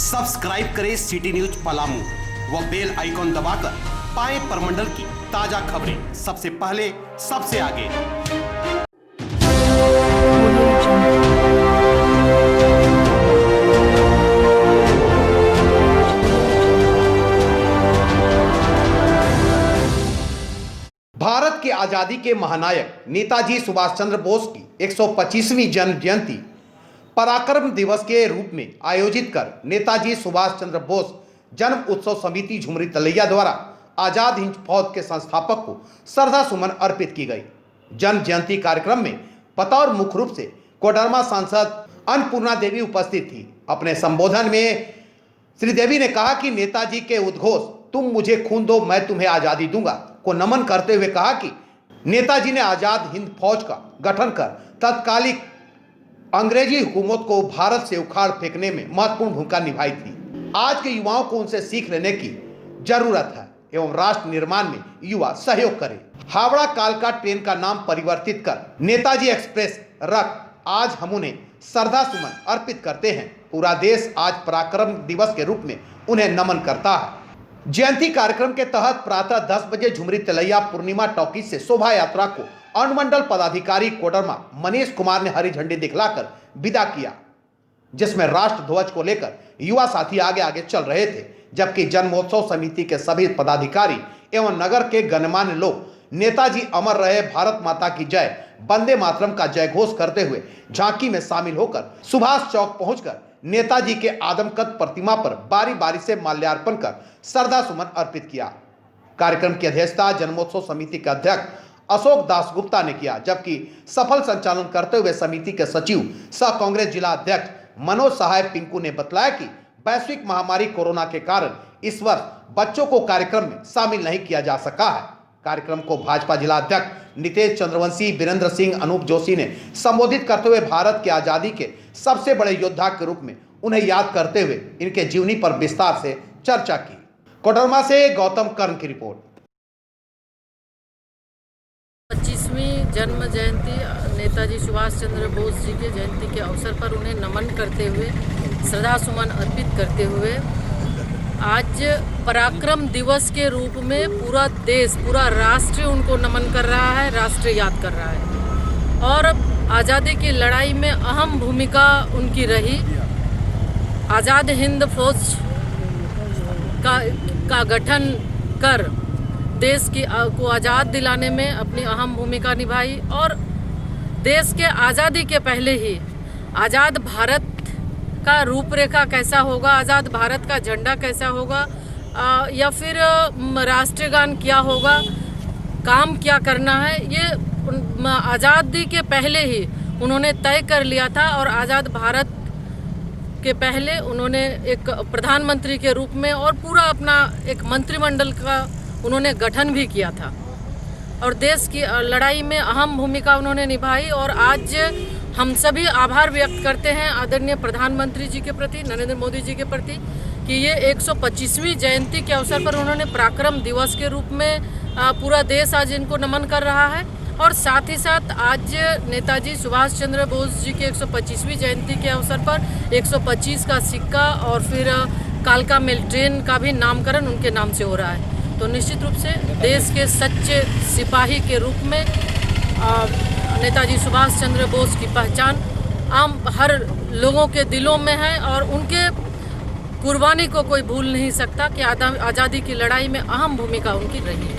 Subscribe करें city news Palamu व bell icon दबाकर पाएं परमंडल की ताजा खबरें सबसे पहले सबसे आगे। भारत की आजादी के महानायक नेताजी सुभाष चंद्र बोस की 125वीं जन्म जयंती पराक्रम दिवस के रूप में आयोजित कर नेताजी सुभाष चंद्र बोस जन्म उत्सव समिति झुमरी तलैया द्वारा आजाद हिंद फौज के संस्थापक को श्रद्धा सुमन अर्पित की गई। जन्म जयंती कार्यक्रम में बतौर मुख्य रूप से कोडरमा सांसद अन्नपूर्णा देवी उपस्थित थी। अपने संबोधन में श्री देवी ने कहा कि नेताजी के उद्घोष तुम मुझे खून दो मैं तुम्हें आजादी दूंगा को नमन करते हुए कहा कि नेताजी ने आजाद हिंद फौज का गठन कर तत्कालिक अंग्रेजी हुकूमत को भारत से उखाड़ फेंकने में महत्वपूर्ण भूमिका निभाई थी। आज के युवाओं को उनसे सीख लेने की जरूरत है एवं राष्ट्र निर्माण में युवा सहयोग करें। हावड़ा कालका ट्रेन का नाम परिवर्तित कर नेताजी एक्सप्रेस रख आज हम उन्हें श्रद्धा सुमन अर्पित करते हैं। पूरा देश आज पराक्रम दिवस के रूप में उन्हें नमन करता है। जयंती कार्यक्रम के तहत प्रातः 10 बजे झुमरी तलैया पूर्णिमा टॉकीज से शोभा यात्रा को अनुमंडल पदाधिकारी कोडरमा मनीष कुमार ने हरी झंडी दिखलाकर विदा किया, जिसमें राष्ट्र ध्वज को लेकर युवा साथी आगे आगे चल रहे थे, जबकि जन्मोत्सव समिति के सभी पदाधिकारी एवं नगर के गणमान्य लोग नेताजी अमर रहे, भारत माता की जय, वंदे मातरम का जय घोष करते हुए झांकी में शामिल होकर सुभाष चौक पहुंचकर नेताजी के आदमकद प्रतिमा पर बारी बारी से माल्यार्पण कर श्रद्धा सुमन अर्पित किया। कार्यक्रम की अध्यक्षता जन्मोत्सव समिति के अध्यक्ष अशोक दास गुप्ता ने किया, जबकि सफल संचालन करते हुए समिति के सचिव सह कांग्रेस जिला अध्यक्ष मनोज सहाय पिंकू ने बताया कि वैश्विक महामारी कोरोना के कारण इस वर्ष बच्चों को कार्यक्रम में शामिल नहीं किया जा सका है। कार्यक्रम को भाजपा जिला अध्यक्ष नितेश चंद्रवंशी, वीरेंद्र सिंह, अनूप जोशी ने संबोधित करते हुए भारत की आजादी के सबसे बड़े योद्धा के रूप में उन्हें याद करते हुए इनके जीवनी पर विस्तार से चर्चा की। कोडरमा से गौतम कर्ण की रिपोर्ट। 25वीं जन्म जयंती नेताजी सुभाष चंद्र बोस जी के जयंती के अवसर पर उन्हें नमन करते हुए श्रद्धा सुमन अर्पित करते हुए आज पराक्रम दिवस के रूप में पूरा देश, पूरा राष्ट्र उनको नमन कर रहा है, राष्ट्र याद कर रहा है। और आज़ादी की लड़ाई में अहम भूमिका उनकी रही। आज़ाद हिंद फौज का गठन कर देश को आज़ाद दिलाने में अपनी अहम भूमिका निभाई और देश के आज़ादी के पहले ही आज़ाद भारत का रूपरेखा कैसा होगा, आज़ाद भारत का झंडा कैसा होगा या फिर राष्ट्रगान क्या होगा, काम क्या करना है, ये आज़ादी के पहले ही उन्होंने तय कर लिया था। और आज़ाद भारत के पहले उन्होंने एक प्रधानमंत्री के रूप में और पूरा अपना एक मंत्रिमंडल का उन्होंने गठन भी किया था और देश की लड़ाई में अहम भूमिका उन्होंने निभाई। और आज हम सभी आभार व्यक्त करते हैं आदरणीय प्रधानमंत्री जी के प्रति, नरेंद्र मोदी जी के प्रति, कि ये 125वीं जयंती के अवसर पर उन्होंने पराक्रम दिवस के रूप में पूरा देश आज इनको नमन कर रहा है। और साथ ही साथ आज नेताजी सुभाष चंद्र बोस जी की 125वीं जयंती के अवसर पर 125 का सिक्का और फिर कालका मेल ट्रेन का भी नामकरण उनके नाम से हो रहा है। तो निश्चित रूप से देश के सच्चे सिपाही के रूप में नेताजी सुभाष चंद्र बोस की पहचान आम हर लोगों के दिलों में है और उनके कुर्बानी को कोई भूल नहीं सकता कि आज़ादी की लड़ाई में अहम भूमिका उनकी रही है।